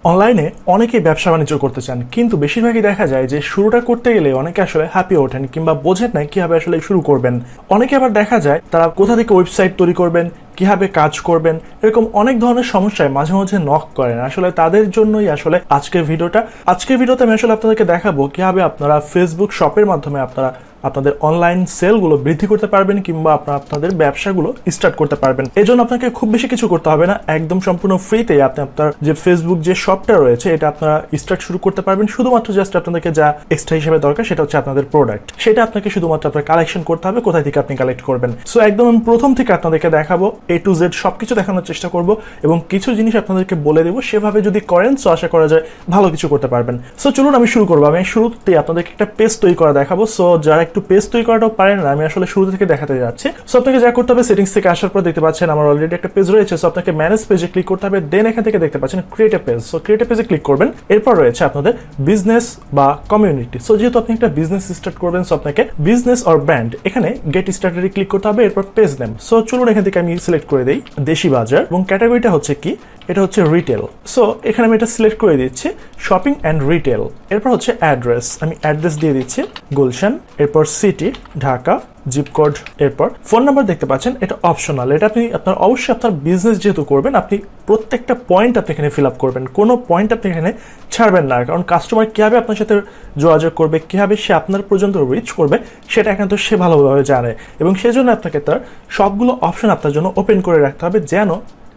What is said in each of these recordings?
অনলাইনে অনেকেই ব্যবসা বাণিজ্য করতে চান, কিন্তু বেশিরভাগই দেখা যায় যে শুরুটা করতে গেলে অনেকে আসলে হ্যাপি ওঠেন কিংবা বোঝেন না কিভাবে আসলে শুরু করবেন। অনেকে আবার দেখা যায় তারা কোথা থেকে ওয়েবসাইট তৈরি করবেন, কিভাবে কাজ করবেন, এরকম অনেক ধরনের সমস্যায় মাঝে মাঝে নক করেন। আসলে তাদের জন্যই আসলে আজকের ভিডিওতে আমি আসলে আপনাদেরকে দেখাবো কিভাবে আপনারা ফেসবুক শপের মাধ্যমে আপনারা আপনাদের অনলাইন সেলগুলো বৃদ্ধি করতে পারবেন কিংবা আপনাদের ব্যবসাগুলো স্টার্ট করতে পারবেন। এজন্য আপনাকে খুব বেশি কিছু করতে হবে না, একদম সম্পূর্ণ ফ্রিতেই আপনি আপনার যে ফেসবুক যে শপটা রয়েছে এটা আপনারা স্টার্ট শুরু করতে পারবেন। শুধুমাত্র জাস্ট আপনাদেরকে যা এক্সট্রা হিসেবে দরকার সেটা হচ্ছে আপনাদের প্রোডাক্ট, সেটা আপনাকে শুধুমাত্র আপনার কালেকশন করতে হবে, কোথায় থেকে আপনি কালেক্ট করবেন। সো একদম আমি প্রথম থেকে আপনাদেরকে দেখাবো, A to Z সবকিছু দেখানোর চেষ্টা করব এবং কিছু জিনিস আপনাদেরকে বলে দেবো, সেভাবে যদি করেন সো আশা করা যায় ভালো কিছু করতে পারবেন। সো চলুন আমি শুরু করবো। আমি শুরুতেই আপনাদেরকে একটা পেজ তৈরি করা দেখাবো। সো যারা একটু পেজ তৈরি করাটাও পারেন না, আমি আসলে শুরু থেকে দেখাতে যাচ্ছি। সো আপনাকে যা করতে হবে, সেটিংস থেকে আসার পর দেখতে পাচ্ছেন আমার অলরেডি একটা পেজ রয়েছে। সো আপনাকে ম্যানেজ পেজে ক্লিক করতে হবে, দেন এখান থেকে দেখতে পাচ্ছেন create a page. So create a পেজে ক্লিক করবেন। এরপর রয়েছে আপনাদের বিজনেস বা কমিউনিটি। সো যেহেতু আপনি একটা বিজনেস স্টার্ট করবেন, সো আপনাকে বিজনেস অর ব্র্যান্ড এখানে গেট স্টার্টেডে ক্লিক করতে হবে। এরপর পেজ নেম। সো চলুন এখান থেকে আমি সিলেক্ট করে দেই দেশি বাজার এবং ক্যাটাগরিটা হচ্ছে কি, এটা হচ্ছে রিটেল। সো এখানে আমি এটা সিলেক্ট করে দিচ্ছি শপিং অ্যান্ড রিটেল। এরপর হচ্ছে অ্যাড্রেস, আমি অ্যাড্রেস দিয়ে দিচ্ছি গুলশান। এরপর সিটি ঢাকা, জিপ কোড। এরপর ফোন নাম্বার দেখতে পাচ্ছেন, এটা অপশনাল। এটা আপনি অবশ্যই আপনার বিজনেস যেহেতু করবেন, আপনি প্রত্যেকটা পয়েন্ট আপনি এখানে ফিল আপ করবেন, কোনো পয়েন্ট আপনি এখানে ছাড়বেন না। কারণ কাস্টমার কীভাবে আপনার সাথে যোগাযোগ করবে, কীভাবে সে আপনার পর্যন্ত রিচ করবে, সেটা একান্ত সে ভালোভাবে জানে এবং সেজন্য আপনাকে তার সবগুলো অপশন আপনার জন্য ওপেন করে রাখতে হবে, যেন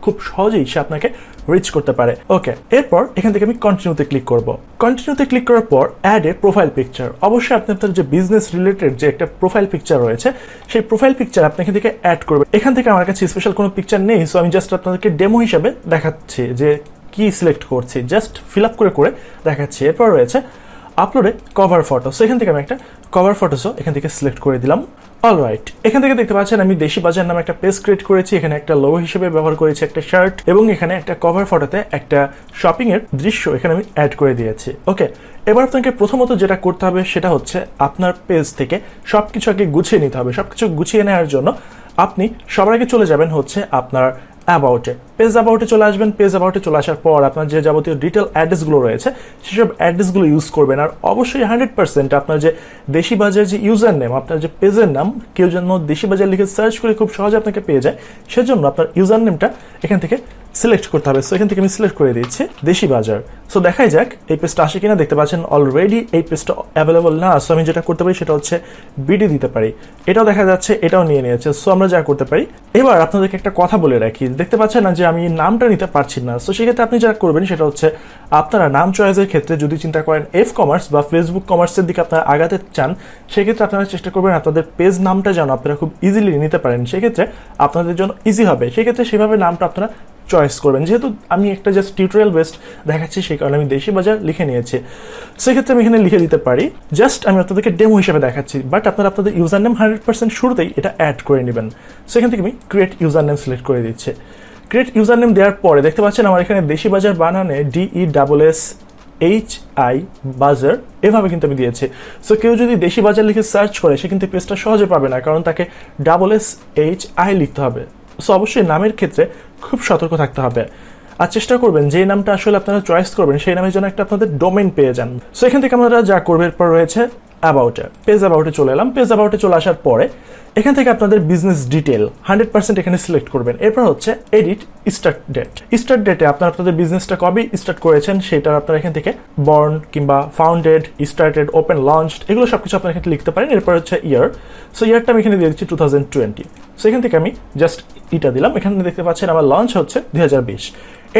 খুব সহজেই সে আপনাকে রিচ করতে পারে। ওকে, এরপর এখান থেকে আমি কন্টিনিউতে ক্লিক করব। কন্টিনিউতে ক্লিক করার পর অ্যাড এ প্রোফাইল পিকচার। অবশ্যই আপনি আপনার যে বিজনেস রিলেটেড যে একটা প্রোফাইল পিকচার রয়েছে, সেই প্রোফাইল পিকচার আপনি এখান থেকে অ্যাড করবেন। এখান থেকে আমার কাছে স্পেশাল কোনো পিকচার নেই, সো আমি জাস্ট আপনাদেরকে ডেমো হিসাবে দেখাচ্ছি যে কি সিলেক্ট করছি, জাস্ট ফিল আপ করে দেখাচ্ছি। এরপর রয়েছে আপলোডে কভার ফটো। সো এখান থেকে আমি একটা কভার ফটোসও এখান থেকে সিলেক্ট করে দিলাম। অলরাইট, এখান থেকে দেখতে পাচ্ছেন আমি দেশি বাজার নামে একটা পেজ ক্রিয়েট করেছি। এখানে একটা লোগো হিসেবে ব্যবহার করেছি একটা শার্ট এবং এখানে একটা কভার ফটোতে একটা শপিং এর দৃশ্য এখানে আমি অ্যাড করে দিয়েছি। ওকে, এবার আপনাকে প্রথমত যেটা করতে হবে সেটা হচ্ছে আপনার পেজ থেকে সবকিছু আগে গুছিয়ে নিতে হবে। সবকিছু গুছিয়ে নেওয়ার জন্য আপনি সবার আগে চলে যাবেন হচ্ছে আপনার অ্যাবাউটে। পেজ অ্যাবাউটে চলে আসবেন। পেজ অ্যাবাউটে চলে আসার পর আপনার যে যাবতীয় ডিটেল অ্যাড্রেসগুলো রয়েছে সেসব অ্যাড্রেসগুলো ইউজ করবেন। আর অবশ্যই 100% আপনার যে দেশি বাজার যে ইউজার নেম, আপনার যে পেজের নাম, কেউ যেন দেশি বাজার লিখে সার্চ করে খুব সহজে আপনাকে পেয়ে যায়, সেজন্য আপনার ইউজার নেমটা এখান থেকে সিলেক্ট করতে হবে। সো এখান থেকে আমি সিলেক্ট করে দিচ্ছি দেশি বাজার। সো দেখাই যাক এই পেজটা আসে কিনা। দেখতে পাচ্ছেন অলরেডি এই পেজটা অ্যাভেলেবল না। সো আমি যেটা করতে পারি সেটা হচ্ছে বিডি দিতে পারি। এটাও দেখা যাচ্ছে, এটাও নিয়ে নিয়েছে। সো আমরা যা করতে পারি, এবার আপনাদেরকে একটা কথা বলে রাখি, দেখতে পাচ্ছেন না যে আমি নামটা নিতে পারছি না। সো সেক্ষেত্রে আপনি যা করবেন সেটা হচ্ছে আপনারা নাম চয়েসের ক্ষেত্রে যদি চিন্তা করেন এফ কমার্স বা ফেসবুক কমার্সের দিকে আপনারা আগাতে চান, সেক্ষেত্রে আপনারা চেষ্টা করবেন আপনাদের পেজ নামটা যেন আপনারা খুব ইজিলি নিতে পারেন, সেক্ষেত্রে আপনাদের জন্য ইজি হবে। সেক্ষেত্রে সেভাবে নামটা আপনারা চয়েস করবেন। যেহেতু আমি একটা জাস্ট টিউটোরিয়াল বেসড দেখাচ্ছি, সেই কারণে আমি দেশি বাজার লিখে নিয়েছি। সেক্ষেত্রে আমি এখানে লিখে দিতে পারি, জাস্ট আমি আপনাদেরকে ডেমো হিসেবে দেখাচ্ছি। বাট আপনারা আপনাদের ইউজার নেম 100% শুরুতেই এটা অ্যাড করে নেবেন। সেখান থেকে আমি ক্রিয়েট ইউজার নেম সিলেক্ট করে দিচ্ছি। ক্রিয়েট ইউজার নেম দেওয়ার পরে দেখতে পাচ্ছেন আমার এখানে দেশি বাজার বানানে DESSHI বাজার এভাবে কিন্তু আমি দিয়েছি। সো কেউ যদি দেশি বাজার লিখে সার্চ করে, সে কিন্তু পেজটা সহজে পাবে না, কারণ তাকে SSHI লিখতে হবে। সো অবশ্যই নামের ক্ষেত্রে খুব সতর্ক থাকতে হবে আর চেষ্টা করবেন যে নামটা আসলে আপনারা চয়েস করবেন সেই নামের জন্য একটা আপনাদের ডোমেইন পেয়ে যান। সো এখান থেকে আমরা যা করবো, এরপর রয়েছে অ্যাবাউটে। পেজ অ্যাবাউটে চলে এলাম। পেজ অ্যাবাউটে চলে আসার পরে এখান থেকে আপনাদের বিজনেস ডিটেল 100% এখানে সিলেক্ট করবেন। এরপর হচ্ছে এডিট স্টার্ট ডেট। স্টার্ট ডেটে আপনাদের বিজনেসটা কবে স্টার্ট করেছেন সেটা আপনারা এখান থেকে বর্ন কিংবা ফাউন্ডেড, স্টার্টেড, ওপেন, লঞ্চড এগুলো সবকিছু আপনারা এখানে লিখতে পারেন। এরপর হচ্ছে ইয়ার। সো ইয়ারটা আমি এখানে দিয়ে দিচ্ছি 2020। সো এখান থেকে আমি জাস্ট এটা দিলাম। এখানে দেখতে পাচ্ছেন আমার লঞ্চ হচ্ছে 2020।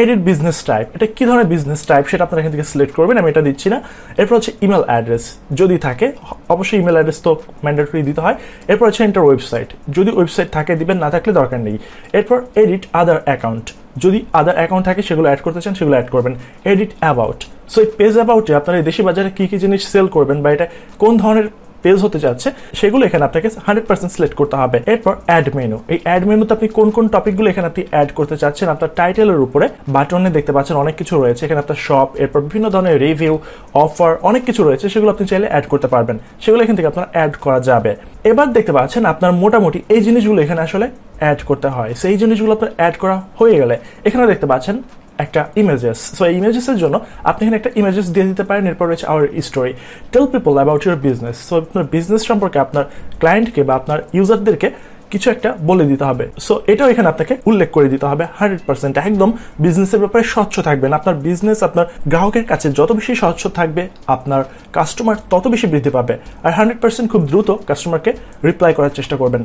এডিট বিজনেস টাইপ, এটা কি ধরনের বিজনেস টাইপ সেটা আপনারা এখান থেকে সিলেক্ট করবেন, আমি এটা দিচ্ছি না। এরপর হচ্ছে ইমেল অ্যাড্রেস, যদি থাকে অবশ্যই ইমেল অ্যাড্রেস তো ম্যান্ডেটরি দিতে হয়। এরপর হচ্ছে এন্টার ওয়েবসাইট, যদি ওয়েবসাইট থাকে দিবেন, না থাকলে দরকার নেই। এরপর এডিট আদার অ্যাকাউন্ট, যদি আদার অ্যাকাউন্ট থাকে সেগুলো অ্যাড করতে চান সেগুলো অ্যাড করবেন। এডিট অ্যাবাউট, সো এই পেজ অ্যাবাউটে আপনারা এই দেশি বাজারে কী কী জিনিস সেল করবেন বা এটা কোন ধরনের পেজ হতে যাচ্ছে সেগুলো এখানে আপনাকে 100% সিলেক্ট করতে হবে। এরপর অ্যাড মেনু, এই অ্যাড মেনুতে আপনি কোন কোন টপিকগুলো এখানে আপনি অ্যাড করতে চাচ্ছেন, আপনার টাইটেলের উপরে বাটনে দেখতে পাচ্ছেন অনেক কিছু রয়েছে। এখানে আপনার শপ, এরপর বিভিন্ন ধরনের রিভিউ, অফার অনেক কিছু রয়েছে, সেগুলো আপনি চাইলে অ্যাড করতে পারবেন। সেগুলো এখান থেকে আপনার অ্যাড করা যাবে। এবার দেখতে পাচ্ছেন আপনার মোটামুটি এই জিনিসগুলো এখানে আসলে অ্যাড করতে হয়। সেই জিনিসগুলো আপনার অ্যাড করা হয়ে গেলে এখানে দেখতে পাচ্ছেন একটা ইমেজেস। সো এই ইমেজেসের জন্য আপনি এখানে একটা ইমেজেস দিয়ে দিতে পারেন। এরপর রয়েছে our story, tell people about your business. So আপনার বিজনেস সম্পর্কে আপনার ক্লায়েন্টকে বা আপনার ইউজারদেরকে কিছু একটা বলে দিতে হবে। সো এটাও এখানে আপনাকে উল্লেখ করে দিতে হবে 100%। একদম বিজনেসের ব্যাপারে স্বচ্ছ থাকবেন। আপনার বিজনেস আপনার গ্রাহকের কাছে যত বেশি স্বচ্ছ থাকবে, আপনার কাস্টমার তত বেশি বৃদ্ধি পাবে, আর 100% খুব দ্রুত কাস্টমারকে রিপ্লাই করার চেষ্টা করবেন।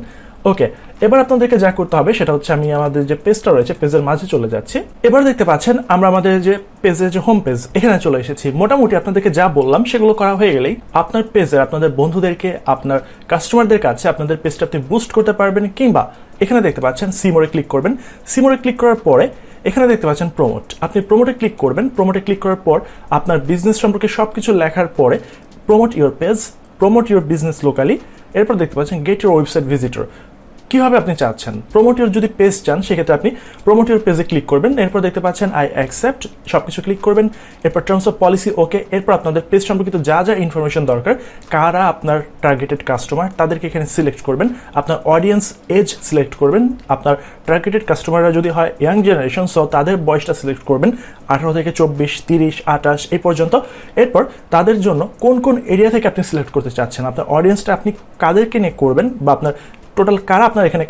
ওকে, এবার আপনাদেরকে যা করতে হবে সেটা হচ্ছে, আমি আমাদের যে পেজটা রয়েছে পেজের মাঝে চলে যাচ্ছি। এবার দেখতে পাচ্ছেন আমরা আমাদের যে পেজের যে হোম পেজ এখানে চলে এসেছি। মোটামুটি আপনাদেরকে যা বললাম সেগুলো করা হয়ে গেলেই আপনার পেজের আপনাদের বন্ধুদেরকে, আপনার কাস্টমারদের কাছে আপনাদের পেজটা আপনি বুস্ট করতে পারবেন। কিংবা এখানে দেখতে পাচ্ছেন সিমোরে ক্লিক করবেন। সিমোরে ক্লিক করার পরে এখানে দেখতে পাচ্ছেন প্রমোট, আপনি প্রমোটে ক্লিক করবেন। প্রমোটে ক্লিক করার পর আপনার বিজনেস সম্পর্কে সবকিছু লেখার পরে promote your page, promote your business locally. এরপর দেখতে পাচ্ছেন গেট ইউর ওয়েবসাইট ভিজিটর। কিভাবে আপনি চাচ্ছেন প্রমোট ইউর যদি পেজ চান, সেক্ষেত্রে আপনি প্রমোট ইউর পেজে ক্লিক করবেন। এরপর দেখতে পাচ্ছেন আই অ্যাকসেপ্ট, সবকিছু ক্লিক করবেন। এরপর টার্মস অফ পলিসি ওকে। এরপর আপনাদের পেজ সম্পর্কিত যা যা ইনফরমেশন দরকার, কারা আপনার টার্গেটেড কাস্টমার তাদেরকে এখানে সিলেক্ট করবেন। আপনার অডিয়েন্স এজ সিলেক্ট করবেন। আপনার টার্গেটেড কাস্টমাররা যদি হয় ইয়াং জেনারেশন, সো তাদের বয়সটা সিলেক্ট করবেন 18 থেকে 24, 30, 28 এই পর্যন্ত। এরপর তাদের জন্য কোন কোন এরিয়া থেকে আপনি সিলেক্ট করতে চাচ্ছেন, আপনার অডিয়েন্সটা আপনি কাদেরকে নিয়ে করবেন, বা আপনার টোটাল কারা আপনার এখানে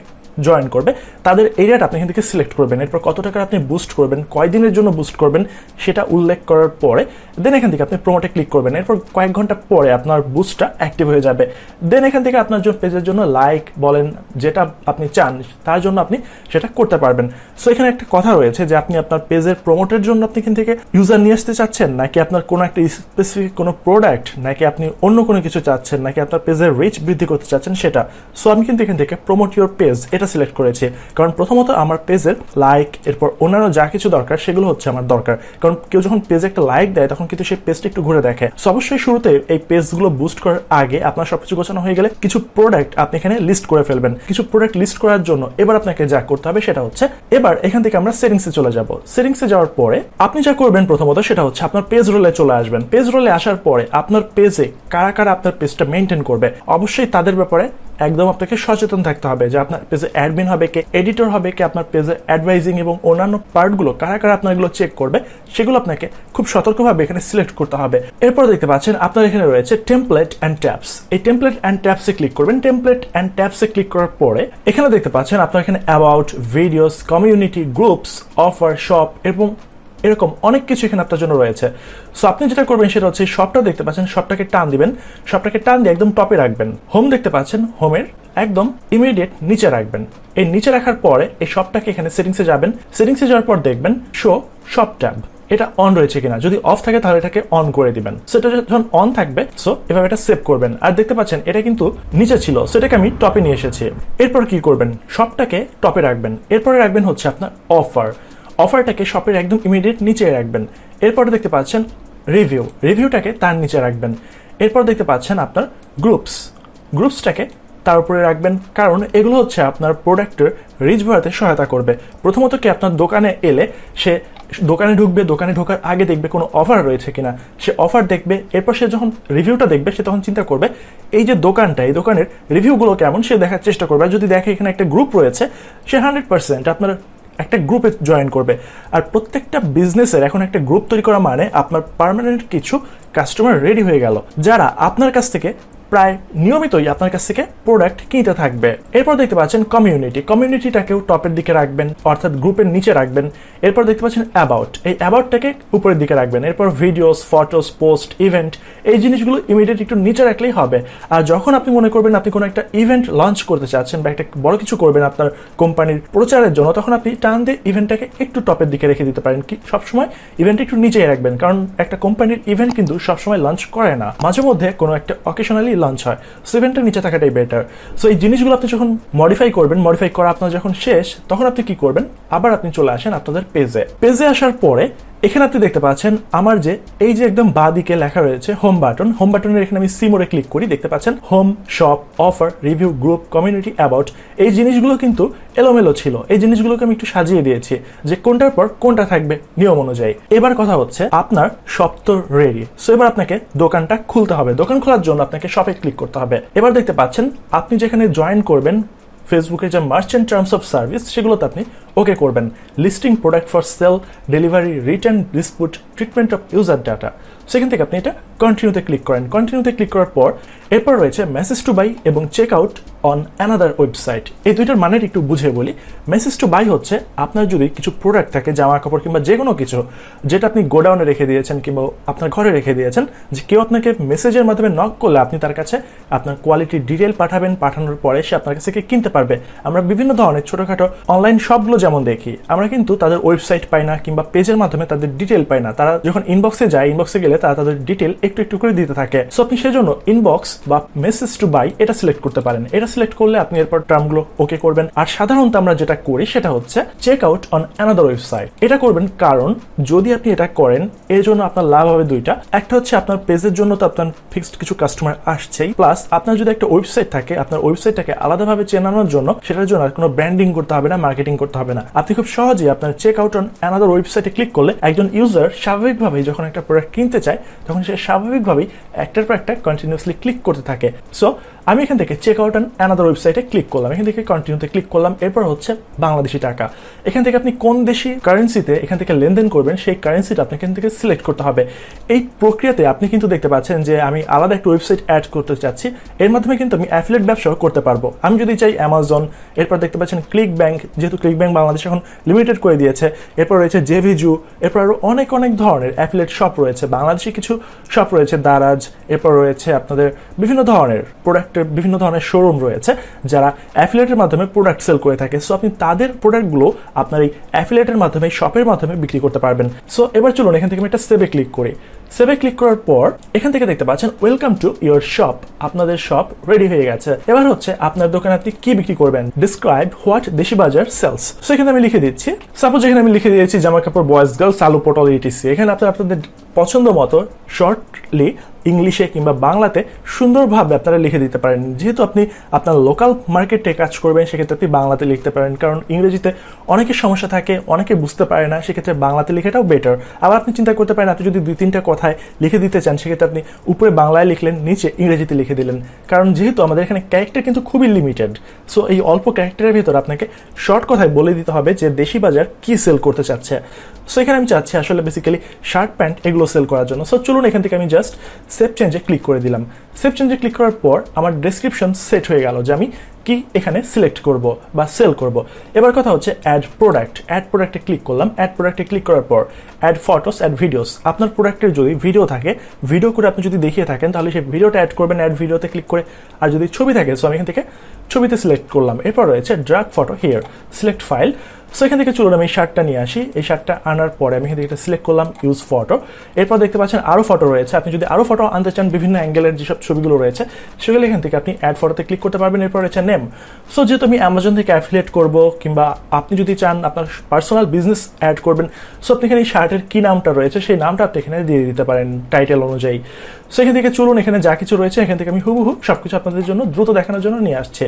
জয়েন করবে তাদের এরিয়াটা আপনি এখান থেকে সিলেক্ট করবেন। এরপর কত টাকা আপনি বুস্ট করবেন, কয়দিনের জন্য বুস্ট করবেন সেটা উল্লেখ করার পরে দেন এখান থেকে আপনি প্রমোটে ক্লিক করবেন। এরপর কয়েক ঘন্টা পরে আপনার বুস্টটা অ্যাক্টিভ হয়ে যাবে। দেন এখান থেকে আপনার পেজের জন্য লাইক বলেন যেটা আপনি চান তার জন্য আপনি সেটা করতে পারবেন। সো এখানে একটা কথা রয়েছে যে আপনি আপনার পেজের প্রমোটের জন্য আপনি এখান থেকে ইউজার নিয়ে আসতে চাচ্ছেন, নাকি আপনার কোনো একটা স্পেসিফিক কোনো প্রোডাক্ট, নাকি আপনি অন্য কোনো কিছু চাচ্ছেন, নাকি আপনার পেজের রিচ বৃদ্ধি করতে চাচ্ছেন সেটা। সো আমি কিন্তু এখান থেকে প্রমোট ইউর পেজ এটা সিলেক্ট করেছি, কারণ প্রথমত আমার পেজের লাইক এরপর অন্যান্য যা কিছু দরকার সেগুলো হচ্ছে আমার দরকার। কারণ কেউ যখন পেজে একটা লাইক দেয় তখন কিন্তু সেই পেজটা একটু ঘুরে দেখে। সো অবশ্যই শুরুতে এই পেজগুলো বুস্ট করার আগে আপনার সবকিছু গোছানো হয়ে গেলে কিছু প্রোডাক্ট আপনি এখানে লিস্ট করে ফেলবেন। কিছু প্রোডাক্ট লিস্ট করার জন্য এবার আপনাকে যা করতে হবে সেটা হচ্ছে, এবার এখান থেকে আমরা সেটিংসে চলে যাব। সেটিংসে যাওয়ার পরে আপনি যা করবেন প্রথমত সেটা হচ্ছে আপনার পেজ রোলে চলে আসবেন। পেজ রোলে আসার পরে আপনার পেজে কারা কারা আপনার পেজটা মেনটেন করবে অবশ্যই তাদের ব্যাপারে একদম আপনাকে সচেতন থাকতে হবে, যে আপনার পেজে অ্যাডমিন হবে কে, এডিটর হবে কে, আপনার পেজে অ্যাডভাইজিং এবং অন্যান্য পার্টগুলো কারা কারা আপনার এগুলো চেক করবে সেগুলো আপনাকে খুব সতর্কভাবে এখানে সিলেক্ট করতে হবে। এরপর দেখতে পাচ্ছেন আপনার এখানে রয়েছে টেমপ্লেট অ্যান্ড ট্যাবস। এই টেমপ্লেট অ্যান্ড ট্যাবসে ক্লিক করবেন। টেমপ্লেট অ্যান্ড ট্যাবসে ক্লিক করার পরে এখানে দেখতে পাচ্ছেন আপনার এখানে about, videos, community, groups, offer, shop এবং এরকম অনেক কিছু এখানে আপনার জন্য রয়েছে। সো আপনি যেটা করবেন সেটা হচ্ছে শপটা দেখতে পাচ্ছেন, শপটাকে টান দিবেন, শপটাকে টান দিয়ে একদম টপে রাখবেন। হোম দেখতে পাচ্ছেন, হোমের একদম ইমিডিয়েট নিচে রাখবেন। এই নিচে রাখার পরে এই শপটাকে এখানে সেটিংসে যাবেন। সেটিংসে যাওয়ার পর দেখবেন শো শপ ট্যাব এটা অন রয়েছে কিনা, যদি অফ থাকে তাহলে এটাকে অন করে দিবেন। সো এটা যখন অন থাকবে সো এভাবে এটা সেভ করবেন। আর দেখতে পাচ্ছেন এটা কিন্তু নিচে ছিল, সো এটাকে আমি টপে নিয়ে এসেছি। এরপর কি করবেন, শপটাকে টপে রাখবেন। এরপরে রাখবেন হচ্ছে আপনার অফার, অফারটাকে শপের একদম ইমিডিয়েট নিচে রাখবেন। এরপরে দেখতে পাচ্ছেন রিভিউ, রিভিউটাকে তার নিচে রাখবেন। এরপর দেখতে পাচ্ছেন আপনার গ্রুপস, গ্রুপসটাকে তার উপরে রাখবেন, কারণ এগুলো হচ্ছে আপনার প্রোডাক্টের রিচ বাড়াতে সহায়তা করবে। প্রথমত কি আপনার দোকানে এলে সে দোকানে ঢুকবে, দোকানে ঢোকার আগে দেখবে কোনো অফার রয়েছে কিনা, সে অফার দেখবে। এরপর সে যখন রিভিউটা দেখবে সে তখন চিন্তা করবে এই যে দোকানটা, এই দোকানের রিভিউগুলো কেমন সে দেখার চেষ্টা করবে। আর যদি দেখে এখানে একটা গ্রুপ রয়েছে সে 100% আপনার একটা গ্রুপে জয়েন করবে। আর প্রত্যেকটা বিজনেসের এখন একটা গ্রুপ তৈরি করা মানে আপনার পার্মানেন্ট কিছু কাস্টমার রেডি হয়ে গেল, যারা আপনার কাছ থেকে প্রায় নিয়মিতই আপনার কাছ থেকে প্রোডাক্ট কিনতে থাকবে। এরপর দেখতে পাচ্ছেন কমিউনিটি, কমিউনিটিটাকেও টপের দিকে রাখবেন, অর্থাৎ গ্রুপের নিচে রাখবেন। এরপর দেখতে পাচ্ছেন অ্যাবাউট, এই অ্যাবাউটটাকে উপরের দিকে রাখবেন। এরপর ভিডিওস, ফটোস, পোস্ট, ইভেন্ট এই জিনিসগুলো ইমিডিয়েট একটু নিচে রাখলেই হবে। আর যখন আপনি মনে করবেন আপনি কোনো একটা ইভেন্ট লঞ্চ করতে চাচ্ছেন বা একটা বড় কিছু করবেন আপনার কোম্পানির প্রচারের জন্য, তখন আপনি টান দিয়ে ইভেন্টটাকে একটু টপের দিকে রেখে দিতে পারেন। কি সবসময় ইভেন্ট একটু নিচেই রাখবেন, কারণ একটা কোম্পানির ইভেন্ট কিন্তু সবসময় লঞ্চ করে না, মাঝে মধ্যে কোনো একটা অকেশনালি লঞ্চ হয়। সো ইভেন্টটা নিচে থাকাটাই বেটার। সো এই জিনিসগুলো আপনি যখন মডিফাই করবেন, মডিফাই করা আপনার যখন শেষ, তখন আপনি কি করবেন, আবার আপনি চলে আসেন আপনাদের পেজে। পেজে আসার পরে এখানে আপনি দেখতে পাচ্ছেন আমার যে এই যে একদম বাঁ দিকে লেখা রয়েছে হোম বাটন, হোম বাটনের এখানে আমি সি মোড়ে ক্লিক করি, দেখতে পাচ্ছেন home, shop, offer, review, group, community, about এই জিনিসগুলো কিন্তু এলোমেলো ছিল। এই জিনিসগুলোকে আমি একটু সাজিয়ে দিয়েছি যে কোনটার পর কোনটা থাকবে নিয়ম অনুযায়ী। এবার কথা হচ্ছে আপনার শপ তো রেডি। সো এবার আপনাকে দোকানটা খুলতে হবে। দোকান খোলার জন্য আপনাকে শপে ক্লিক করতে হবে। এবার দেখতে পাচ্ছেন আপনি যেখানে জয়েন করবেন ফেসবুকের যে মার্চেন্ট টার্মস অফ সার্ভিস সেগুলোতে আপনি ওকে করবেন। Listing product for sale, delivery, return, dispute, treatment of user data. সেখান থেকে আপনি এটা কন্টিনিউতে ক্লিক করেন। কন্টিনিউতে ক্লিক করার পর এরপর রয়েছে মেসেজ টু বাই এবং check out on another website. এই দুইটার মানে একটু বুঝে বলি। মেসেজ টু বাই হচ্ছে আপনার যদি কিছু প্রোডাক্ট থাকে, জামা কাপড় কিংবা যে কোনো কিছু, যেটা আপনি গোডাউনে রেখে দিয়েছেন কিংবা আপনার ঘরে রেখে দিয়েছেন, যে কেউ আপনাকে মেসেজের মাধ্যমে নক করলে আপনি তার কাছে আপনার কোয়ালিটি ডিটেল পাঠাবেন, পাঠানোর পরে সে আপনার কাছে কিনতে পারবে। আমরা বিভিন্ন ধরনের ছোটোখাটো অনলাইন শপগুলো যেমন দেখি, আমরা কিন্তু তাদের ওয়েবসাইট পাই না কিংবা পেজের মাধ্যমে তাদের ডিটেল পাই না। তারা যখন ইনবক্সে যায়, ইনবক্সে গেলে তারা তাদের ডিটেল একটু একটু করে দিতে থাকে। সো আপনি সেজন্য ইনবক্স বা মেসেজ টু বাই এটা সিলেক্ট করতে পারেন। এটা সিলেক্ট করলে আপনি এরপর টার্মগুলো ওকে করবেন। আর সাধারণত আমরা যেটা করি সেটা হচ্ছে check out on another website. এটা করবেন কারণ যদি আপনি এটা করেন এর জন্য আপনার লাভ হবে দুইটা। একটা হচ্ছে আপনার পেজের জন্য তো আপনার ফিক্সড কিছু কাস্টমার আসছেই, প্লাস আপনার যদি একটা ওয়েবসাইট থাকে, আপনার ওয়েবসাইটটাকে আলাদাভাবে চেনানোর জন্য সেটার জন্য আর কোনো ব্র্যান্ডিং করতে হবে না, মার্কেটিং করতে হবে না। আপনি খুব সহজেই আপনার চেক আউট অন অ্যানাদার ওয়েবসাইটে ক্লিক করলে একজন ইউজার স্বাভাবিকভাবেই যখন একটা প্রোডাক্ট কিনতে চায় তখন সে স্বাভাবিকভাবেই একটার পর একটা কন্টিনিউসলি ক্লিক করতে থাকে। সো আমি এখান থেকে চেক আউট অন অ্যানাদার ওয়েবসাইটে ক্লিক করলাম, এখান থেকে কন্টিনিউতে ক্লিক করলাম। এরপর হচ্ছে বাংলাদেশি টাকা। এখান থেকে আপনি কোন দেশি কারেন্সিতে এখান থেকে লেনদেন করবেন সেই কারেন্সিটা আপনি এখান থেকে সিলেক্ট করতে হবে। এই প্রক্রিয়াতে আপনি কিন্তু দেখতে পাচ্ছেন যে আমি আলাদা একটা ওয়েবসাইট অ্যাড করতে চাচ্ছি। এর মাধ্যমে কিন্তু আমি অ্যাফিলিয়েট ব্যবসাও করতে পারবো। আমি যদি চাই অ্যামাজন, এরপর দেখতে পাচ্ছেন ক্লিক ব্যাংক, যেহেতু ক্লিক ব্যাংক বাংলাদেশ এখন লিমিটেড করে দিয়েছে। এরপর রয়েছে জেভিজু, এরপর আরও অনেক ধরনের অ্যাফিলিয়েট শপ রয়েছে। বাংলাদেশি কিছু শপ রয়েছে, দারাজ, এরপর রয়েছে আপনাদের বিভিন্ন ধরনের প্রোডাক্টের বিভিন্ন ধরনের শোরুম রয়েছে যারা অ্যাফিলিয়েটের মাধ্যমে প্রোডাক্ট সেল করে থাকে। সো আপনি তাদের প্রোডাক্টগুলো আপনার এই অ্যাফিলিয়েটের মাধ্যমে, শপের মাধ্যমে বিক্রি করতে পারবেন। সো এবার চলুন এখান থেকে আমি একটা সেভে ক্লিক করি। সেভে ক্লিক করার পর এখান থেকে দেখতে পাচ্ছেন ওয়েলকাম টু ইয়োর শপ। আপনাদের শপ রেডি হয়ে গেছে। এবার হচ্ছে আপনার দোকানে আপনি কি বিক্রি করবেন। ডিসক্রাইব হোয়াট দেশি বাজার সেলস। সো এখানে আমি লিখে দিচ্ছি, সাপোজ এখানে আমি লিখে দিয়েছি জামা কাপড়, বয়েজ গার্লস, আলু পটল, ইটিসি। এখানে আপনাদের পছন্দ মতো শর্টলি ইংলিশে কিংবা বাংলাতে সুন্দরভাবে আপনারা লিখে দিতে পারেন। যেহেতু আপনি আপনার লোকাল মার্কেটে কাজ করবেন সেক্ষেত্রে আপনি বাংলাতে লিখতে পারেন, কারণ ইংরেজিতে অনেকের সমস্যা থাকে, অনেকে বুঝতে পারে না, সেক্ষেত্রে বাংলাতে লেখাটাও বেটার। আবার আপনি চিন্তা করতে পারেন আপনি যদি 2-3টা কথায় লিখে দিতে চান সেক্ষেত্রে আপনি উপরে বাংলায় লিখলেন, নিচে ইংরেজিতে লিখে দিলেন, কারণ যেহেতু আমাদের এখানে ক্যারেক্টার কিন্তু খুবই লিমিটেড। সো এই অল্প ক্যারেক্টারের ভিতর আপনাকে শর্ট কথায় বলে দিতে হবে যে দেশি বাজার কি সেল করতে চাচ্ছে। সো এখানে আমি চাচ্ছি আসলে বেসিক্যালি শার্ট প্যান্ট এগুলো সেল করার জন্য। সো চলুন এখান থেকে আমি জাস্ট সেভ চেঞ্জে ক্লিক করে দিলাম। সেভ চেঞ্জে ক্লিক করার পর আমার ডেসক্রিপশন সেট হয়ে গেল যে আমি কি এখানে সিলেক্ট করব বা সেল করব। এবার কথা হচ্ছে অ্যাড প্রোডাক্ট। অ্যাড প্রোডাক্টে ক্লিক করলাম। অ্যাড প্রোডাক্টে ক্লিক করার পর অ্যাড ফটোস, অ্যাড ভিডিওস। আপনার প্রোডাক্টের যদি ভিডিও থাকে, ভিডিও করে আপনি যদি দেখিয়ে থাকেন তাহলে সেই ভিডিওটা অ্যাড করবেন অ্যাড ভিডিওতে ক্লিক করে। আর যদি ছবি থাকে, সো আমি এখান থেকে ছবিতে সিলেক্ট করলাম। এরপর রয়েছে drug photo here, select file. So এখান থেকে চলুন আমি এই শার্টটা নিয়ে আসি। এই শার্টটা আনার পরে আমি এখান থেকে সিলেক্ট করলাম ইউজ ফটো। এরপর দেখতে পাচ্ছেন আরও ফটো রয়েছে। আপনি যদি আরও ফটো আনতে চান, বিভিন্ন অ্যাঙ্গেলের যেসব ছবিগুলো রয়েছে সেগুলো এখান থেকে আপনি অ্যাড ফটোতে ক্লিক করতে পারবেন। এরপর রয়েছে নেম। সো যেহেতু আমি অ্যামাজন থেকে অ্যাফিলিয়েট করব কিংবা আপনি যদি চান আপনার পার্সোনাল বিজনেস অ্যাড করবেন, সো আপনি এখানে এই শার্টের কী নামটা রয়েছে সেই নামটা আপনি এখানে দিয়ে দিতে পারেন টাইটেল অনুযায়ী। সো এখান থেকে চলুন এখানে যা কিছু রয়েছে এখান থেকে আমি হুবহু সব কিছু আপনাদের জন্য দ্রুত দেখানোর জন্য নিয়ে আসছে।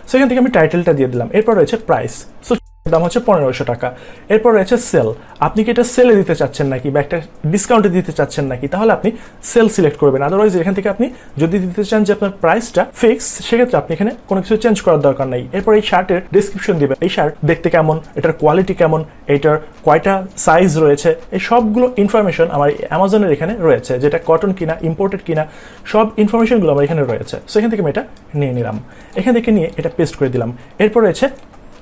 সো এখান থেকে আমি টাইটেলটা দিয়ে দিলাম। এরপর রয়েছে প্রাইস। সো দাম হচ্ছে 1500 টাকা। এরপর রয়েছে সেল। আপনি কি এটা সেলে দিতে চাচ্ছেন নাকি বা একটা ডিসকাউন্টে দিতে চাচ্ছেন নাকি, তাহলে আপনি সেল সিলেক্ট করবেন। আদারওয়াইজ এখান থেকে আপনি যদি দিতে চান যে আপনার প্রাইসটা ফিক্স, সেক্ষেত্রে আপনি এখানে কোনো কিছু চেঞ্জ করার দরকার নেই। এরপর এই শার্টের ডিসক্রিপশন দিবেন, এই শার্ট দেখতে কেমন, এটার কোয়ালিটি কেমন, এটার কয়টা সাইজ রয়েছে, এই সবগুলো ইনফরমেশন আমার অ্যামাজনের এখানে রয়েছে, যেটা কটন কিনা, ইম্পোর্টেড কিনা, সব ইনফরমেশনগুলো আমার এখানে রয়েছে। সো এখান থেকে আমি এটা নিয়ে নিলাম, এখান থেকে নিয়ে এটা পেস্ট করে দিলাম। এরপর রয়েছে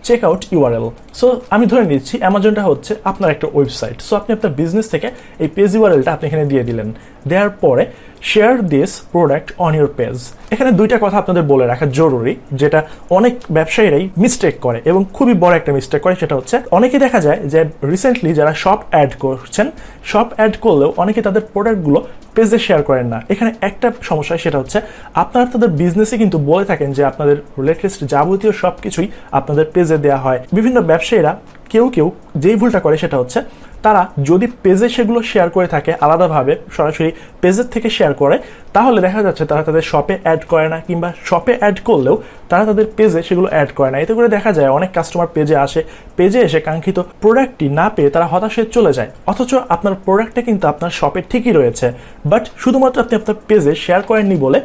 চেক আউট ইউআরএল। সো আমি ধরে নিচ্ছি অ্যামাজনটা হচ্ছে আপনার একটা ওয়েবসাইট। সো আপনি আপনার বিজনেস থেকে এই পেজ ইউআরএলটা আপনি এখানে দিয়ে দিলেন। দেওয়ার পরে share this product on your page. এখানে দুইটা কথা আপনাদের বলে রাখা জরুরি, যেটা অনেক ব্যবসায়ীরাই মিস্টেক করে এবং খুবই বড় একটা মিস্টেক করে। সেটা হচ্ছে অনেকে দেখা যায় যে রিসেন্টলি যারা শপ অ্যাড করছেন, শপ অ্যাড করলেও অনেকে তাদের প্রোডাক্টগুলো পেজে শেয়ার করেন না। এখানে একটা সমস্যা, সেটা হচ্ছে আপনারা তাদের বিজনেসে কিন্তু বলে থাকেন যে আপনাদের লেটেস্ট যাবতীয় সব কিছুই আপনাদের পেজে দেওয়া হয়। বিভিন্ন ব্যবসায়ীরা কেউ যেই ভুলটা করে সেটা হচ্ছে তারা যদি পেজে সেগুলো শেয়ার করে থাকে আলাদাভাবে, সরাসরি পেজের থেকে শেয়ার করে, তাহলে দেখা যাচ্ছে তারা তাদের শপে অ্যাড করে না, কিংবা শপে অ্যাড করলেও তারা তাদের পেজে সেগুলো অ্যাড করে না। এতে করে দেখা যায় অনেক কাস্টমার পেজে আসে, পেজে এসে কাঙ্ক্ষিত প্রোডাক্টটি না পেয়ে তারা হতাশ হয়ে চলে যায়। অথচ আপনার প্রোডাক্টটা কিন্তু আপনার শপে ঠিকই রয়েছে, বাট শুধুমাত্র আপনি আপনার পেজে শেয়ার করেননি বলে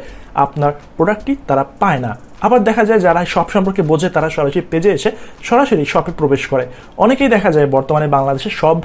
আপনার প্রোডাক্টটি তারা পায় না। আবার দেখা যায় যারা শপ সম্পর্কে বোঝে তারা সরাসরি পেজে এসে সরাসরি শপে প্রবেশ করে। অনেকেই দেখা যায় বর্তমানে বাংলাদেশে সব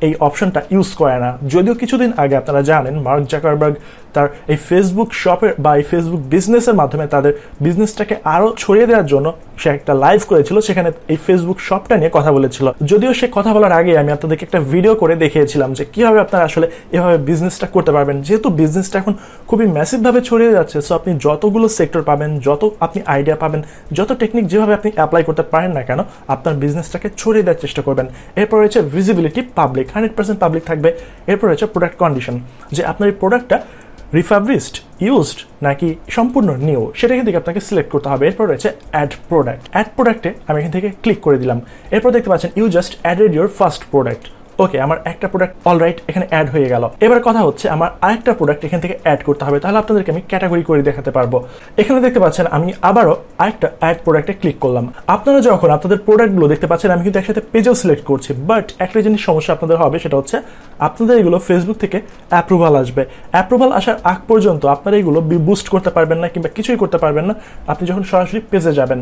এই অপশনটা ইউজ করে না। যদিও কিছুদিন আগে আপনারা জানেন মার্ক জাকারবার্গ তার এই ফেসবুক শপের বা এই ফেসবুক বিজনেসের মাধ্যমে তাদের বিজনেসটাকে আরও ছড়িয়ে দেওয়ার জন্য সে একটা লাইভ করেছিল, সেখানে এই ফেসবুক শপটা নিয়ে কথা বলেছিল। যদিও সে কথা বলার আগে আমি আপনাদেরকে একটা ভিডিও করে দেখিয়েছিলাম যে কীভাবে আপনারা আসলে এভাবে বিজনেসটা করতে পারবেন। যেহেতু বিজনেসটা এখন খুবই ম্যাসিভভাবে ছড়িয়ে যাচ্ছে, সো আপনি যতগুলো সেক্টর পাবেন, যত আপনি আইডিয়া পাবেন, যত টেকনিক যেভাবে আপনি অ্যাপ্লাই করতে পারেন না কেন, আপনার বিজনেসটাকে ছড়িয়ে দেওয়ার চেষ্টা করবেন। এরপর রয়েছে ভিজিবিলিটি, পাবলিক 100% পাবলিক থাকবে। এরপর রয়েছে প্রোডাক্ট কন্ডিশন, যে আপনার এই প্রোডাক্টটা রিফাবরিশড, ইউজড নাকি সম্পূর্ণ নিউ, সেটা এখান থেকে আপনাকে সিলেক্ট করতে হবে। এরপর রয়েছে অ্যাড প্রোডাক্ট। অ্যাড প্রোডাক্টে আমি এখান থেকে ক্লিক করে দিলাম। এরপর দেখতে পাচ্ছেন you just added your first product. Okay, আমার একটা প্রোডাক্ট অলরাইট এখানে অ্যাড হয়ে গেল। এবার কথা হচ্ছে আমার আরেকটা প্রোডাক্ট এখান থেকে অ্যাড করতে হবে, তাহলে আপনাদেরকে আমি ক্যাটাগরি করে দেখাতে পারবো। এখানে দেখতে পাচ্ছেন আমি আবারও আরেকটা অ্যাড প্রোডাক্টে ক্লিক করলাম। আপনারা যখন আপনাদের প্রোডাক্টগুলো দেখতে পাচ্ছেন আমি কিন্তু একসাথে পেজেও সিলেক্ট করছি, বাট একটা জিনিস সমস্যা আপনাদের হবে, সেটা হচ্ছে আপনাদের এগুলো ফেসবুক থেকে অ্যাপ্রুভাল আসবে। অ্যাপ্রুভাল আসার আগ পর্যন্ত আপনারা এগুলো বুস্ট করতে পারবেন না কিংবা কিছুই করতে পারবেন না আপনি যখন সরাসরি পেজে যাবেন।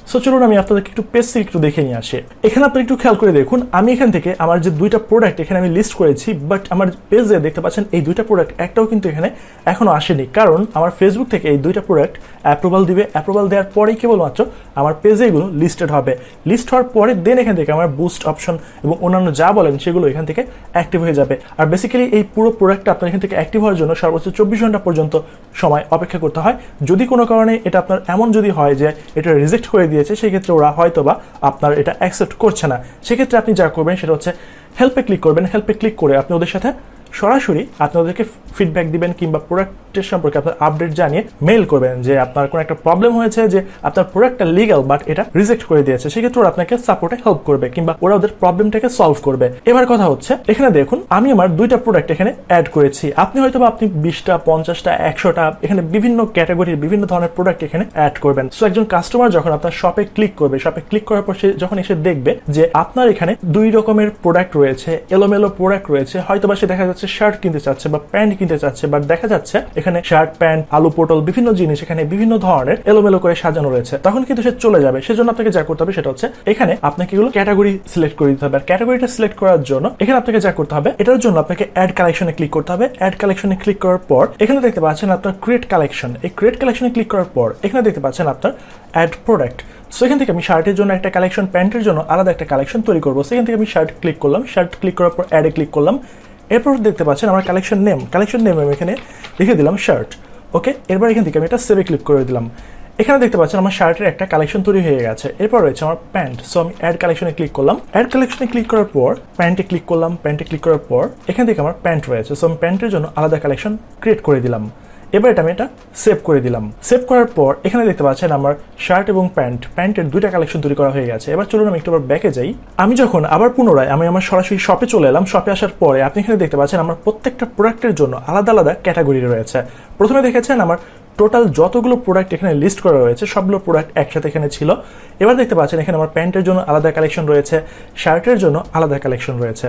সো চলুন আমি আপনাদেরকে একটু পেজ থেকে একটু দেখে নিয়ে আসি। এখানে আপনি একটু খেয়াল করে দেখুন, আমি এখান থেকে আমার যে দুইটা প্রোডাক্ট এখানে আমি লিস্ট করেছি, বাট আমার পেজে দেখতে পাচ্ছেন এই দুইটা প্রোডাক্ট একটাও কিন্তু এখানে এখনো আসেনি, কারণ আমার ফেসবুক থেকে এই দুইটা প্রোডাক্ট অ্যাপ্রুভাল দিবে। অ্যাপ্রুভাল দেওয়ার পরেই কেবলমাত্র আমার পেজে এগুলো লিস্টেড হবে। লিস্ট হওয়ার পরে দেন এখান থেকে আমার বুস্ট অপশন এবং অন্যান্য যা বলেন সেগুলো এখান থেকে অ্যাক্টিভ হয়ে যাবে। আর বেসিক্যালি এই পুরো প্রোডাক্টটা আপনার এখান থেকে অ্যাক্টিভ হওয়ার জন্য সর্বোচ্চ 24 ঘন্টা পর্যন্ত সময় অপেক্ষা করতে হয়। যদি কোনো কারণে এটা আপনার এমন যদি হয় যে এটা রিজেক্ট করে দিয়েছে, সেক্ষেত্রে ওরা হয়তো বা আপনার এটা অ্যাকসেপ্ট করছে না, সেক্ষেত্রে আপনি যা করবেন সেটা হচ্ছে হেল্পে ক্লিক করবেন। হেল্পে ক্লিক করে আপনি ওদের সাথে সরাসরি আপনাদেরকে ফিডব্যাক দিবেন কিংবা প্রোডাক্টের সম্পর্কে আপনার আপডেট জানিয়ে মেইল করবেন যে আপনার কোনো একটা প্রবলেম হয়েছে, যে আপনার প্রোডাক্টটা লিগ্যাল বাট এটা রিজেক্ট করে দিয়েছে। সেক্ষেত্রে ওরা আপনাকে সাপোর্টে হেল্প করবে কিংবা ওরা ওদের প্রবলেমটাকে সলভ করবে। এবার কথা হচ্ছে এখানে দেখুন আমি আমার দুইটা প্রোডাক্ট এখানে অ্যাড করেছি। আপনি হয়তো বা আপনি 20টা, 50টা, 100টা এখানে বিভিন্ন ক্যাটাগরির বিভিন্ন ধরনের প্রোডাক্ট এখানে অ্যাড করবেন। সো একজন কাস্টমার যখন আপনার শপে ক্লিক করবে, শপে ক্লিক করার পর সে যখন এসে দেখবে যে আপনার এখানে দুই রকমের প্রোডাক্ট রয়েছে, এলোমেলো প্রোডাক্ট রয়েছে, হয়তো বা সে দেখা যাচ্ছে শার্ট কিনতে চাচ্ছে বা প্যান্ট কিনতে চাচ্ছে, বাট দেখা যাচ্ছে এখানে শার্ট, প্যান্ট, আলু পটল বিভিন্ন জিনিস এখানে বিভিন্ন ধরনের এলোমেলো করে সাজানো রয়েছে, তখন কিন্তু সে চলে যাবে। সেজন্য আপনাকে যা করতে হবে সেটা হচ্ছে এখানে আপনাকে এগুলো ক্যাটাগরি সিলেক্ট করে দিতে হবে। আর ক্যাটাগরিটা সিলেক্ট করার জন্য এখানে আপনাকে যা করতে হবে, এটার জন্য আপনাকে অ্যাড কালেকশনে ক্লিক করতে হবে। অ্যাড কালেকশনে ক্লিক করার পর এখানে দেখতে পাচ্ছেন আপনার ক্রিয়েট কালেকশন। এই ক্রিয়েট কালেকশনে ক্লিক করার পর এখানে দেখতে পাচ্ছেন আপনার অ্যাড প্রোডাক্ট। সো এখান থেকে আমি শার্টের জন্য একটা কালেকশন, প্যান্টের জন্য আলাদা একটা কালেকশন তৈরি করবো। সেখান থেকে আমি শার্ট ক্লিক করলাম, শার্ট ক্লিক করার পর অ্যাডে ক্লিক করলাম। এরপর দেখতে পাচ্ছেন আমার কালেকশন নেম আমি এখানে লিখে দিলাম শার্ট। ওকে, এরপর এখান থেকে আমি এটা সেভে ক্লিক করে দিলাম। এখানে দেখতে পাচ্ছেন আমার শার্টের একটা কালেকশন তৈরি হয়ে গেছে। এরপর রয়েছে আমার প্যান্ট। সো আমি অ্যাড কালেকশনে ক্লিক করলাম। অ্যাড কালেকশনে ক্লিক করার পর প্যান্টে ক্লিক করলাম। প্যান্টে ক্লিক করার পর এখান থেকে আমার প্যান্ট রয়েছে। সো আমি প্যান্টের জন্য আলাদা কালেকশন ক্রিয়েট করে দিলাম। এবার আমি এটা সেভ করে দিলাম। সেভ করার পর এখানে দেখতে পাচ্ছেন আমার শার্ট এবং প্যান্টের দুইটা কালেকশন তৈরি করা হয়ে গেছে। এবার চলুন আমি একটু ব্যাকে যাই। আমি যখন আবার পুনরায় আমি আমার সরাসরি শপে চলে এলাম, শপে আসার পরে আপনি এখানে দেখতে পাচ্ছেন আমার প্রত্যেকটা প্রোডাক্টের জন্য আলাদা আলাদা ক্যাটাগরি রয়েছে। প্রথমে দেখেছেন আমার টোটাল যতগুলো প্রোডাক্ট এখানে লিস্ট করা রয়েছে সবগুলো প্রোডাক্ট একসাথে এখানে ছিল। এবার দেখতে পাচ্ছেন এখানে আমার প্যান্টের জন্য আলাদা কালেকশন রয়েছে, শার্টের জন্য আলাদা কালেকশন রয়েছে।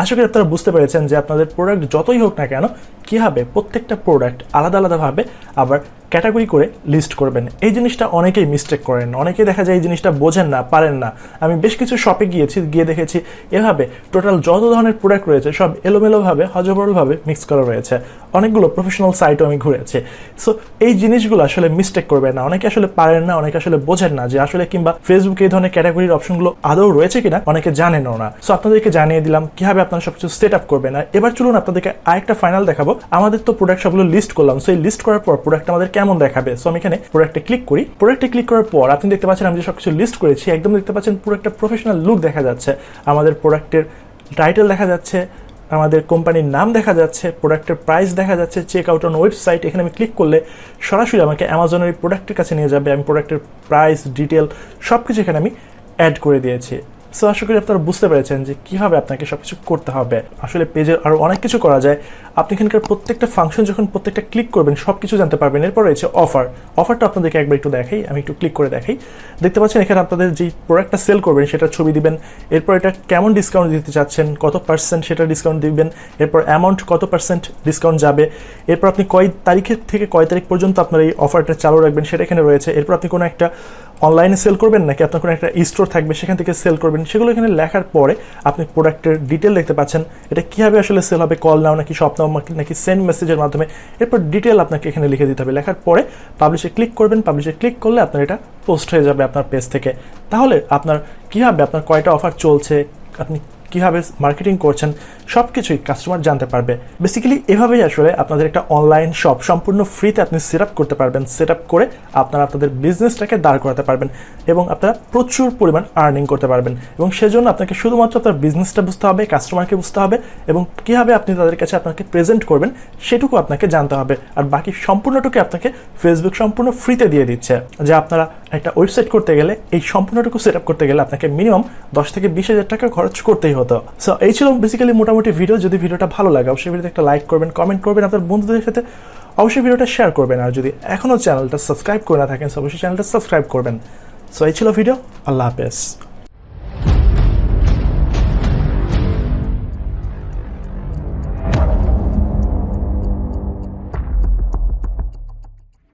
আশা করি আপনারা বুঝতে পেরেছেন যে আপনাদের প্রোডাক্ট যতই হোক না কেন কীভাবে প্রত্যেকটা প্রোডাক্ট আলাদা আলাদাভাবে আবার ক্যাটাগরি করে লিস্ট করবেন। এই জিনিসটা অনেকেই মিস্টেক করেন, অনেকেই দেখা যায় এই জিনিসটা বোঝেন না, পারেন না। আমি বেশ কিছু শপে গিয়ে দেখেছি এভাবে টোটাল যত ধরনের প্রোডাক্ট রয়েছে সব এলোমেলোভাবে হজবরলভাবে মিক্স করা রয়েছে। অনেকগুলো প্রফেশনাল সাইটও আমি ঘুরেছি। সো এই জিনিসগুলো আসলে মিস্টেক করবেন না, অনেকে আসলে পারেন না, অনেকে আসলে বোঝেন না যে আসলে কিংবা ফেসবুকে এই ধরনের ক্যাটাগরির অপশনগুলো আদৌ রয়েছে কিনা অনেকে জানেনও না। সো আপনাদেরকে জানিয়ে দিলাম কিভাবে আপনারা সবকিছু সেট আপ করবেন। আর এবার চলুন আপনাদেরকে আরেকটা ফাইনাল দেখাবো। আমাদের তো প্রোডাক্ট সবগুলো লিস্ট করলাম, সো এই লিস্ট করার পর প্রোডাক্ট আমাদের কেমন দেখাবে। সো আমি এখানে প্রোডাক্টে ক্লিক করি। প্রোডাক্টে ক্লিক করার পর আপনি দেখতে পাচ্ছেন আমি যে সবকিছু লিস্ট করেছি একদম দেখতে পাচ্ছেন পুরো একটা প্রফেশনাল লুক দেখা যাচ্ছে। আমাদের প্রোডাক্টের টাইটেল দেখা যাচ্ছে, আমাদের কোম্পানির নাম দেখা যাচ্ছে, প্রোডাক্টের প্রাইস দেখা যাচ্ছে, চেক আউট অন ওয়েবসাইট। এখানে আমি ক্লিক করলে সরাসরি আমাকে অ্যামাজনের এই প্রোডাক্টের কাছে নিয়ে যাবে। আমি প্রোডাক্টের প্রাইস, ডিটেল সব কিছু এখানে আমি অ্যাড করে দিয়েছি। সো আশা করি আপনারা বুঝতে পেরেছেন যে কীভাবে আপনাকে সব কিছু করতে হবে। আসলে পেজের আরও অনেক কিছু করা যায়। আপনি এখানকার প্রত্যেকটা ফাংশন যখন প্রত্যেকটা ক্লিক করবেন সব কিছু জানতে পারবেন। এরপর রয়েছে অফারটা আপনাদেরকে একবার একটু দেখাই, আমি একটু ক্লিক করে দেখাই। দেখতে পাচ্ছেন এখানে আপনাদের যেই প্রোডাক্টটা সেল করবেন সেটার ছবি দিবেন, এরপর এটা কেমন ডিসকাউন্ট দিতে চাচ্ছেন, কত পার্সেন্ট সেটা ডিসকাউন্ট দিবেন, এরপর অ্যামাউন্ট কত পার্সেন্ট ডিসকাউন্ট যাবে, এরপর আপনি কয় তারিখের থেকে কয় তারিখ পর্যন্ত আপনার এই অফারটা চালু রাখবেন সেটা এখানে রয়েছে। এরপর আপনি কোনো একটা অনলাইনে সেল করবেন নাকি আপনার কোনো একটা স্টোর থাকবে সেখান থেকে সেল করবেন, সেগুলো এখানে লেখার পরে আপনি প্রোডাক্টের ডিটেল দেখতে পাচ্ছেন। এটা কীভাবে আসলে সেল হবে, কল নাও নাকি শপ নাও নাকি সেন্ড মেসেজের মাধ্যমে, এরপর ডিটেল আপনাকে এখানে লিখে দিতে হবে। লেখার পরে পাবলিশে ক্লিক করবেন, পাবলিশে ক্লিক করলে আপনার এটা পোস্ট হয়ে যাবে আপনার পেজ থেকে। তাহলে আপনার কীভাবে আপনার কয়টা অফার চলছে, আপনি কীভাবে মার্কেটিং করছেন সব কিছুই কাস্টমার জানতে পারবে। বেসিক্যালি এভাবেই আসলে আপনাদের একটা অনলাইন শপ সম্পূর্ণ ফ্রিতে আপনি সেট আপ করতে পারবেন। সেট আপ করে আপনারা আপনাদের বিজনেসটাকে দাঁড় করাতে পারবেন এবং আপনারা প্রচুর পরিমাণ আর্নিং করতে পারবেন। এবং সেজন্য আপনাকে শুধুমাত্র আপনার বিজনেসটা বুঝতে হবে, কাস্টমারকে বুঝতে হবে এবং কীভাবে আপনি তাদের কাছে আপনাকে প্রেজেন্ট করবেন সেটুকু আপনাকে জানতে হবে। আর বাকি সম্পূর্ণটুকু আপনাকে ফেসবুক সম্পূর্ণ ফ্রিতে দিয়ে দিচ্ছে। যে আপনারা একটা ওয়েবসাইট করতে গেলে এই সম্পূর্ণটুকু সেট আপ করতে গেলে আপনাকে মিনিমাম 10 থেকে 20,000 টাকা খরচ করতেই হতো। সো এই ছিল বেসিক্যালি মোটামুটি ভিডিও। যদি ভিডিওটা ভালো লাগে অবশ্যই ভিডিওতে একটা লাইক করবেন, কমেন্ট করবেন, আপনার বন্ধুদের সাথে অবশ্যই ভিডিওটা শেয়ার করবেন। আর যদি এখনও চ্যানেলটা সাবস্ক্রাইব করে না থাকেন অবশ্যই চ্যানেলটা সাবস্ক্রাইব করবেন। সো এই ছিল ভিডিও। আল্লাহ হাফেজ।